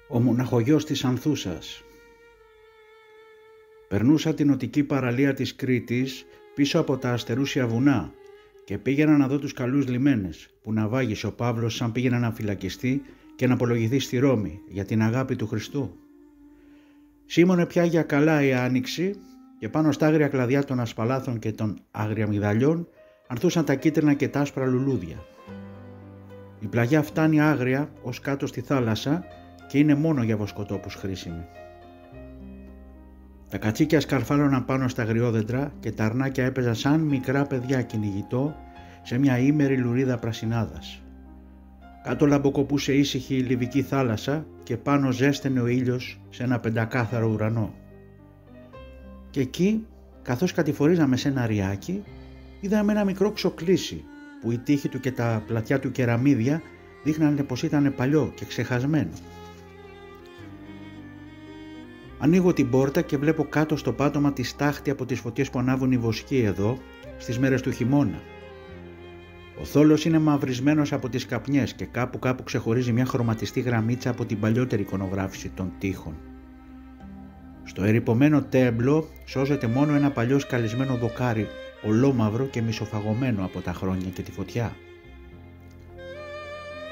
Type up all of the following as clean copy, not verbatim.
Ο μοναχογιός της Ανθούσας. Περνούσα την νοτική παραλία της Κρήτης πίσω από τα αστερούσια βουνά και πήγαινα να δω τους καλούς λιμένες που ναυάγησε ο Παύλος σαν πήγαινε να φυλακιστεί και να απολογηθεί στη Ρώμη για την αγάπη του Χριστού. Σήμωνε πια για καλά η άνοιξη και πάνω στα άγρια κλαδιά των ασπαλάθων και των αγριαμυγδαλιών ανθούσαν τα κίτρινα και τα άσπρα λουλούδια. Η πλαγιά φτάνει άγρια ως κάτω στη θάλασσα και είναι μόνο για βοσκοτόπους χρήσιμη. Τα κατσίκια σκαρφάλωναν πάνω στα αγριόδεντρα και τα αρνάκια έπαιζαν σαν μικρά παιδιά κυνηγητό σε μια ήμερη λουρίδα πρασινάδας. Κάτω λαμποκοπούσε ήσυχη η λιβική θάλασσα και πάνω ζέστενε ο ήλιος σε ένα πεντακάθαρο ουρανό. Και εκεί, καθώς κατηφορίζαμε σε ένα ριάκι, είδαμε ένα μικρό ξοκλήσι που η τείχη του και τα πλατιά του κεραμίδια δείχνανε πως ήταν παλιό και ξεχασμένο. Ανοίγω την πόρτα και βλέπω κάτω στο πάτωμα τη στάχτη από τις φωτιές που ανάβουν οι βοσκοί εδώ στις μέρες του χειμώνα. Ο θόλος είναι μαυρισμένος από τις καπνιές και κάπου ξεχωρίζει μια χρωματιστή γραμμίτσα από την παλιότερη εικονογράφηση των τοίχων. Στο ερειπωμένο τέμπλο σώζεται μόνο ένα παλιό σκαλισμένο δοκάρι, ολόμαυρο και μισοφαγωμένο από τα χρόνια και τη φωτιά.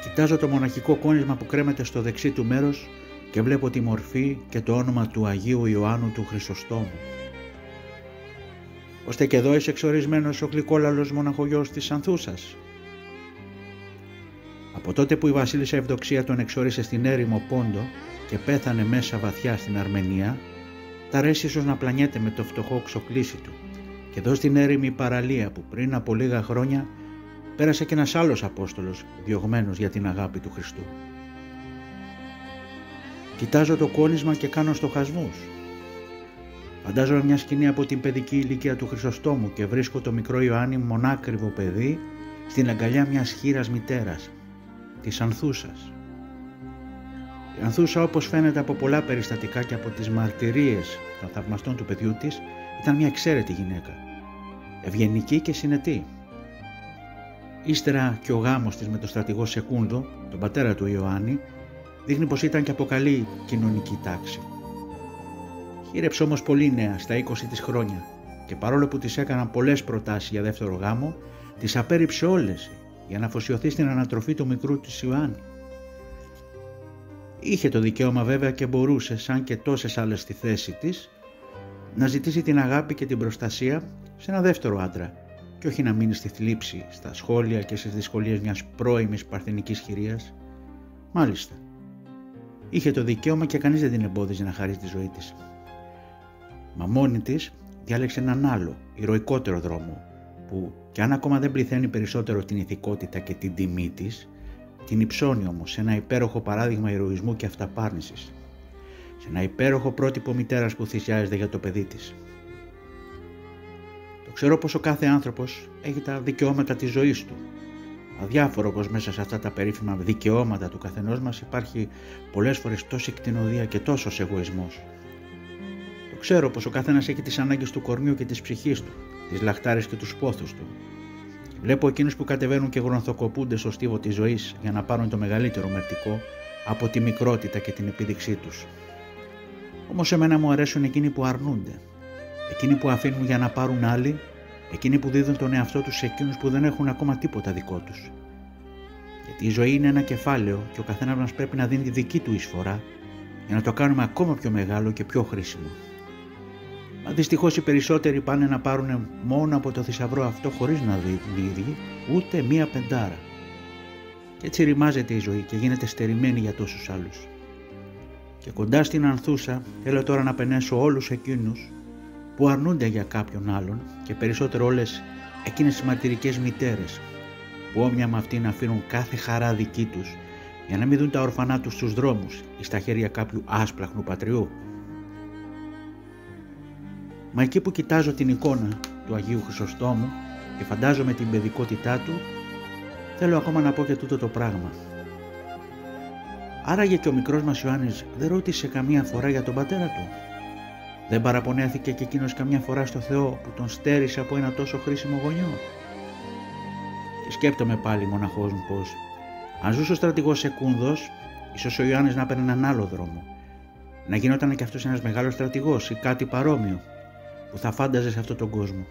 Κοιτάζω το μοναχικό κόνισμα που κρέμεται στο δεξί του μέρος και βλέπω τη μορφή και το όνομα του Αγίου Ιωάννου του Χρυσοστόμου. Ώστε και εδώ είσαι εξορισμένος ο γλυκόλαλος μοναχογιός της Ανθούσας. Από τότε που η βασίλισσα Ευδοξία τον εξόρισε στην έρημο Πόντο και πέθανε μέσα βαθιά στην Αρμενία, τα αρέσει ίσως να πλανιέται με το φτωχό ξοκλήσι του. Και εδώ στην έρημη παραλία που πριν από λίγα χρόνια πέρασε και ένας άλλος Απόστολος διωγμένος για την αγάπη του Χριστού. Κοιτάζω το κόνισμα και κάνω στοχασμούς. Φαντάζομαι μια σκηνή από την παιδική ηλικία του Χρυσοστόμου και βρίσκω το μικρό Ιωάννη μονάκριβο παιδί στην αγκαλιά μιας χήρας μητέρας, της Ανθούσας. Η Ανθούσα, όπως φαίνεται από πολλά περιστατικά και από τις μαρτυρίες των θαυμαστών του παιδιού της, ήταν μια εξαίρετη γυναίκα, ευγενική και συνετή. Ύστερα και ο γάμος της με τον στρατηγό Σεκούντο, τον πατέρα του Ιωάννη, δείχνει πως ήταν και από καλή κοινωνική τάξη. Χείρεψε όμως πολύ νέα, στα 20 της χρόνια, και παρόλο που της έκαναν πολλές προτάσεις για δεύτερο γάμο, τις απέρριψε όλες για να αφοσιωθεί στην ανατροφή του μικρού της Ιωάννη. Είχε το δικαίωμα βέβαια και μπορούσε, σαν και τόσες άλλες στη θέση της, να ζητήσει την αγάπη και την προστασία σε ένα δεύτερο άντρα και όχι να μείνει στη θλίψη, στα σχόλια και στις δυσκολίες μιας πρώιμης παρθενικής χειρίας. Μάλιστα, είχε το δικαίωμα και κανείς δεν την εμπόδιζε να χαρίσει τη ζωή της. Μα μόνη της διάλεξε έναν άλλο, ηρωικότερο δρόμο, που κι αν ακόμα δεν πληθαίνει περισσότερο την ηθικότητα και την τιμή της, την υψώνει όμως σε ένα υπέροχο παράδειγμα ηρωισμού και αυταπάρνησης, σε ένα υπέροχο πρότυπο μητέρας που θυσιάζεται για το παιδί της. Το ξέρω πως ο κάθε άνθρωπος έχει τα δικαιώματα της ζωής του. Αδιάφορο πως μέσα σε αυτά τα περίφημα δικαιώματα του καθενός μας υπάρχει πολλές φορές τόση κτηνοδία και τόσος εγωισμός. Το ξέρω πως ο καθένας έχει τις ανάγκες του κορμιού και της ψυχής του, τις λαχτάρες και τους πόθους του. Βλέπω εκείνους που κατεβαίνουν και γρονθοκοπούνται στο στίβο της ζωής για να πάρουν το μεγαλύτερο μερτικό από τη μικρότητα και την επίδειξή τους. Όμως εμένα μου αρέσουν εκείνοι που αρνούνται, εκείνοι που αφήνουν για να πάρουν άλλοι, εκείνοι που δίδουν τον εαυτό τους σε εκείνους που δεν έχουν ακόμα τίποτα δικό τους. Γιατί η ζωή είναι ένα κεφάλαιο και ο καθένας μας πρέπει να δίνει τη δική του εισφορά για να το κάνουμε ακόμα πιο μεγάλο και πιο χρήσιμο. Μα δυστυχώς οι περισσότεροι πάνε να πάρουν μόνο από το θησαυρό αυτό χωρίς να δίνουν οι ίδιοι ούτε μία πεντάρα. Και έτσι ρημάζεται η ζωή και γίνεται στερημένη για τόσους άλλους. Και κοντά στην Ανθούσα θέλω τώρα να πενέσω όλους εκείνους που αρνούνται για κάποιον άλλον και περισσότερο όλες εκείνες τις μαρτυρικές μητέρες που όμοια με αυτήν αφήνουν κάθε χαρά δική τους για να μην δουν τα ορφανά τους στους δρόμους ή στα χέρια κάποιου άσπλαχνου πατριού. Μα εκεί που κοιτάζω την εικόνα του Αγίου Χρυσοστόμου και φαντάζομαι την παιδικότητά του, θέλω ακόμα να πω και τούτο το πράγμα. Άραγε και ο μικρός μας Ιωάννης δεν ρώτησε καμία φορά για τον πατέρα του? Δεν παραπονέθηκε και εκείνος καμιά φορά στο Θεό που τον στέρισε από ένα τόσο χρήσιμο γονιό? Και σκέπτομαι πάλι μοναχός μου πως αν ζούσε ο στρατηγός Σεκούνδος, Ίσως ο Ιωάννης να παίρνει έναν άλλο δρόμο. Να γινόταν και αυτός ένας μεγάλος στρατηγός ή κάτι παρόμοιο που θα φάνταζε σε αυτόν τον κόσμο.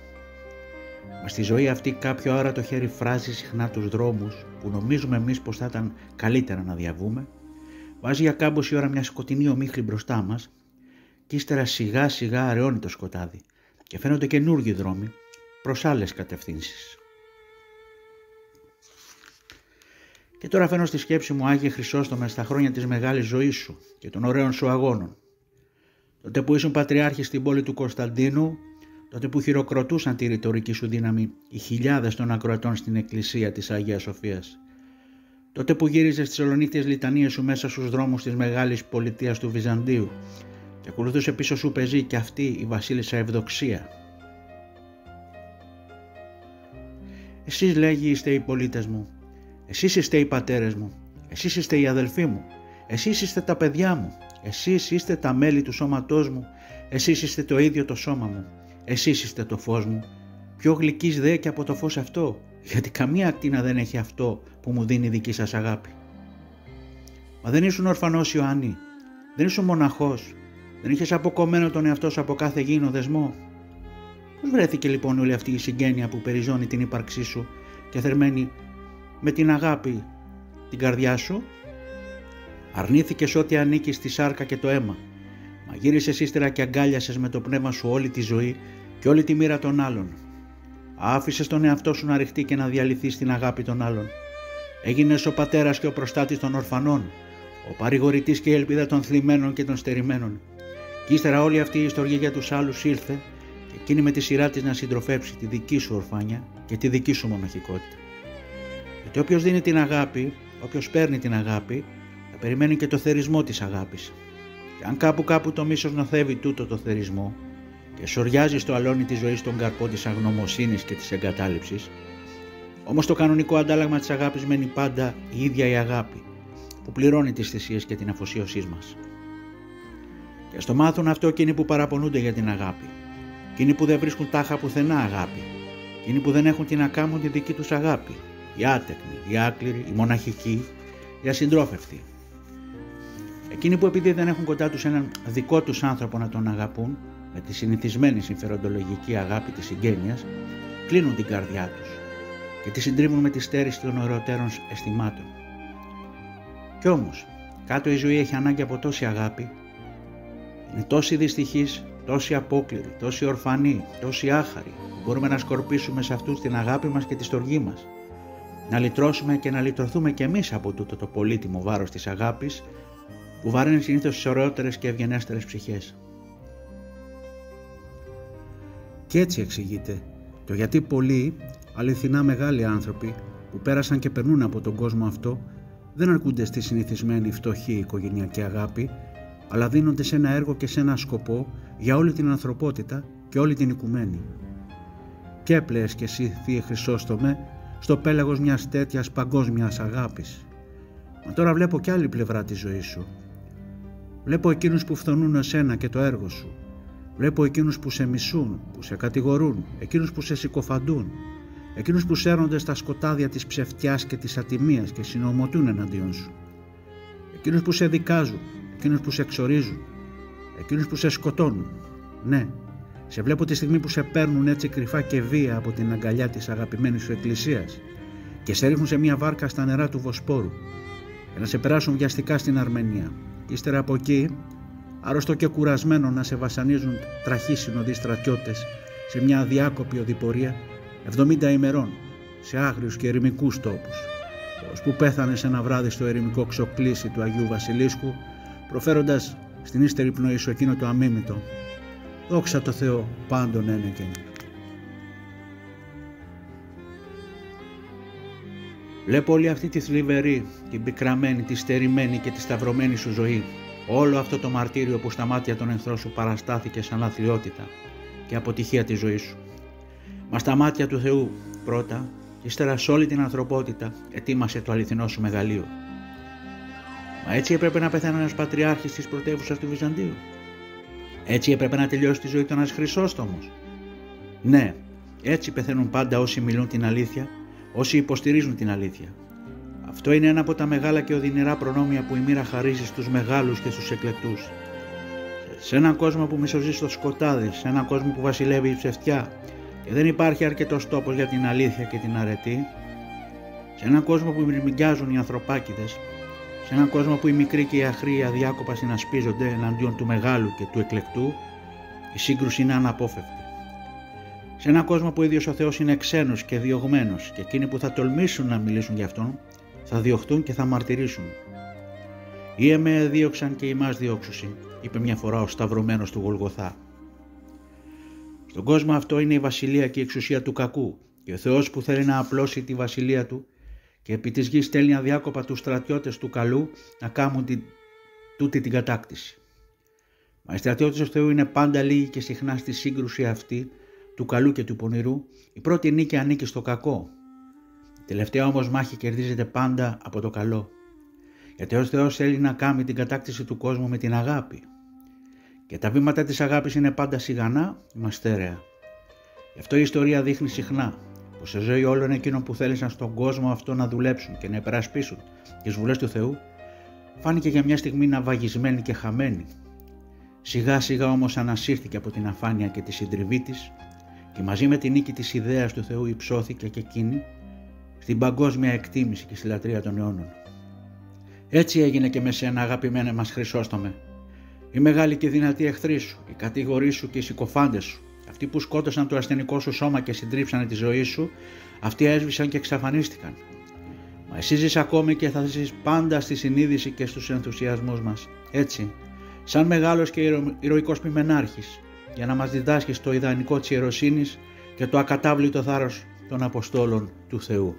Μα στη ζωή αυτή κάποιο αόρατο χέρι φράζει συχνά τους δρόμους που νομίζουμε εμείς πως θα ήταν καλύτερα να διαβούμε, βάζει για κάμποση ώρα μια σκοτεινή ομίχλη μπροστά μας και ύστερα σιγά σιγά αραιώνει το σκοτάδι και φαίνονται καινούργιοι δρόμοι προς άλλες κατευθύνσεις. Και τώρα φαίνω στη σκέψη μου, Άγιε Χρυσόστομε, στα χρόνια της μεγάλης ζωής σου και των ωραίων σου αγώνων. Τότε που ήσουν πατριάρχης στην πόλη του Κωνσταντίνου, τότε που χειροκροτούσαν τη ρητορική σου δύναμη οι χιλιάδες των ακροατών στην εκκλησία της Αγίας Σοφίας. Τότε που γύριζες τις ολονύχτιες λιτανίες σου μέσα στους δρόμους της μεγάλης πολιτείας του Βυζαντίου και ακολουθούσε πίσω σου πεζή και αυτή η βασίλισσα Ευδοξία. Εσείς, λέγει, είστε οι πολίτες μου. Εσείς είστε οι πατέρες μου. Εσείς είστε οι αδελφοί μου. Εσείς είστε τα παιδιά μου. Εσείς είστε τα μέλη του σώματός μου. Εσείς είστε το ίδιο το σώμα μου. Εσείς είστε το φως μου. Πιο γλυκής δε και από το φως αυτό, γιατί καμία ακτίνα δεν έχει αυτό που μου δίνει η δική σας αγάπη. Μα δεν ήσουν ορφανός, Ιωάννη. Δεν ήσουν μοναχός. Δεν είχες αποκομμένο τον εαυτό σου από κάθε γήινο δεσμό. Πώς βρέθηκε λοιπόν όλη αυτή η συγγένεια που περιζώνει την ύπαρξή σου και θερμαίνει με την αγάπη την καρδιά σου? Αρνήθηκες ό,τι ανήκει στη σάρκα και το αίμα. Μαγείρισες ύστερα και αγκάλιασες με το πνεύμα σου όλη τη ζωή και όλη τη μοίρα των άλλων. Άφησες τον εαυτό σου να ρηχτεί και να διαλυθεί στην αγάπη των άλλων. Έγινες ο πατέρας και ο προστάτης των ορφανών, ο παρηγορητής και η ελπίδα των θλιμμένων και των στερημένων. Και ύστερα όλη αυτή η ιστορία για τους άλλους ήρθε και εκείνη με τη σειρά της να συντροφεύσει τη δική σου ορφάνια και τη δική σου μοναχικότητα. Γιατί όποιος δίνει την αγάπη, όποιος παίρνει την αγάπη, θα περιμένει και το θερισμό της αγάπης. Και αν κάπου το μίσος νοθεύει τούτο το θερισμό και σωριάζει στο αλόνι της ζωής τον καρπό της αγνωμοσύνης και της εγκατάλειψης, όμως το κανονικό αντάλλαγμα της αγάπης μένει πάντα η ίδια η αγάπη, που πληρώνει τις θυσίες και την αφοσίωσή μας. Και ας το μάθουν αυτό εκείνοι που παραπονούνται για την αγάπη, εκείνοι που δεν βρίσκουν τάχα πουθενά αγάπη, εκείνοι που δεν έχουν την ακάμουν τη δική τους αγάπη, οι άτεκνοι, οι άκληροι, οι μοναχικοί, οι ασυντρόφευτοι. Εκείνοι που επειδή δεν έχουν κοντά τους έναν δικό τους άνθρωπο να τον αγαπούν, με τη συνηθισμένη συμφεροντολογική αγάπη της συγγένειας, κλείνουν την καρδιά τους και τη συντρίβουν με τη στέρηση των ωραιότερων αισθημάτων. Κι όμως, κάτω η ζωή έχει ανάγκη από τόση αγάπη, είναι τόση δυστυχής, τόση απόκληρη, τόση ορφανή, τόση άχαρη, που μπορούμε να σκορπίσουμε σε αυτούς την αγάπη μας και τη στοργή μας, να λυτρώσουμε και να λυτρωθούμε κι εμείς από τούτο το πολύτιμο βάρος της αγάπης, που βαραίνει συνήθως τις ωραιότερες και ευγενέστερες ψυχές. Και έτσι εξηγείται το γιατί πολλοί αληθινά μεγάλοι άνθρωποι που πέρασαν και περνούν από τον κόσμο αυτό δεν αρκούνται στη συνηθισμένη φτωχή οικογενειακή αγάπη, αλλά δίνονται σε ένα έργο και σε ένα σκοπό για όλη την ανθρωπότητα και όλη την οικουμένη. Και έπλεες κι εσύ, Θεία Χρυσόστομε, στο πέλαγος μιας τέτοιας παγκόσμιας αγάπης. Μα τώρα βλέπω κι άλλη πλευρά της ζωής σου. Βλέπω εκείνους που φθονούν εσένα και το έργο σου. Βλέπω εκείνους που σε μισούν, που σε κατηγορούν, εκείνους που σε συκοφαντούν, εκείνους που σέρνονται στα σκοτάδια της ψευτιάς και της ατιμίας και συνομωτούν εναντίον σου. Εκείνους που σε δικάζουν, εκείνους που σε εξορίζουν, εκείνους που σε σκοτώνουν. Ναι, σε βλέπω τη στιγμή που σε παίρνουν έτσι κρυφά και βία από την αγκαλιά της αγαπημένης σου εκκλησίας και σε ρίχνουν σε μια βάρκα στα νερά του Βοσπόρου για να σε περάσουν βιαστικά στην Αρμενία. Και ύστερα από εκεί, άρρωστο και κουρασμένο, να σε βασανίζουν τραχοί συνοδοί στρατιώτες σε μια αδιάκοπη οδηπορία 70 ημερών σε άγριους και ερημικούς τόπους, ώσπου πέθανε ένα βράδυ στο ερημικό ξοκλήσι του Αγίου Βασιλίσκου, προφέροντας στην ύστερη πνοή σου εκείνο το αμίμητο «Δόξα τω Θεώ πάντων ένεκεν». Βλέπω όλη αυτή τη θλιβερή, την πικραμένη, τη στερημένη και τη σταυρωμένη σου ζωή, όλο αυτό το μαρτύριο που στα μάτια των εχθρών σου παραστάθηκε σαν αθλιότητα και αποτυχία της ζωής σου. Μα στα μάτια του Θεού πρώτα και ύστερα σε όλη την ανθρωπότητα ετοίμασε το αληθινό σου μεγαλείο. Μα έτσι έπρεπε να πεθάνει ένας πατριάρχης της πρωτεύουσας του Βυζαντίου. Έτσι έπρεπε να τελειώσει τη ζωή του ένας Χρυσόστομος. Ναι, έτσι πεθαίνουν πάντα όσοι μιλούν την αλήθεια, όσοι υποστηρίζουν την αλήθεια. Αυτό είναι ένα από τα μεγάλα και οδυνηρά προνόμια που η μοίρα χαρίζει στους μεγάλους και στους εκλεκτούς. Σε έναν κόσμο που μισοζει στο σκοτάδι, σε έναν κόσμο που βασιλεύει η ψευτιά και δεν υπάρχει αρκετός τόπος για την αλήθεια και την αρετή, σε έναν κόσμο που μυρμηγκιάζουν οι ανθρωπάκηδες, σε έναν κόσμο που οι μικροί και οι αχροί αδιάκοπα συνασπίζονται εναντίον του μεγάλου και του εκλεκτού, η σύγκρουση είναι αναπόφευκτη. Σε έναν κόσμο που ο ίδιος ο Θεός είναι ξένος και διωγμένος και εκείνοι που θα τολμήσουν να μιλήσουν για αυτόν θα διωχτούν και θα μαρτυρήσουν. «Ή εμέ δίωξαν και ημάς διώξουσιν», είπε μια φορά ο σταυρωμένος του Γολγοθά. Στον κόσμο αυτό είναι η βασιλεία και η εξουσία του κακού και ο Θεός που θέλει να απλώσει τη βασιλεία του και επί της γης στέλνει αδιάκοπα τους στρατιώτες του καλού να κάνουν τούτη την κατάκτηση. Μα οι στρατιώτες του Θεού είναι πάντα λίγοι και συχνά στη σύγκρουση αυτή του καλού και του πονηρού η πρώτη νίκη ανήκει στο κακό. Η τελευταία όμως μάχη κερδίζεται πάντα από το καλό. Γιατί ο Θεός θέλει να κάνει την κατάκτηση του κόσμου με την αγάπη. Και τα βήματα της αγάπης είναι πάντα σιγανά μα στέρεα. Γι' αυτό η ιστορία δείχνει συχνά πως σε ζωή όλων εκείνων που θέλησαν στον κόσμο αυτό να δουλέψουν και να υπερασπίσουν τις βουλές του Θεού, φάνηκε για μια στιγμή ναυαγισμένη και χαμένη. Σιγά σιγά όμως ανασύρθηκε από την αφάνεια και τη συντριβή της και μαζί με την νίκη της ιδέας του Θεού υψώθηκε και εκείνη στην παγκόσμια εκτίμηση και στη λατρεία των αιώνων. Έτσι έγινε και με σένα, αγαπημένε μας Χρυσόστομε. Οι μεγάλοι και δυνατοί εχθροί σου, οι κατηγοροί σου και οι συκοφάντες σου, αυτοί που σκότωσαν το ασθενικό σου σώμα και συντρίψανε τη ζωή σου, αυτοί έσβησαν και εξαφανίστηκαν. Μα εσύ ζεις ακόμη και θα ζεις πάντα στη συνείδηση και στους ενθουσιασμούς μας. Έτσι, σαν μεγάλος και ηρωικός ποιμενάρχης, για να μας διδάσκεις το ιδανικό της ιεροσύνης και το ακατάβλητο θάρρος των Αποστόλων του Θεού.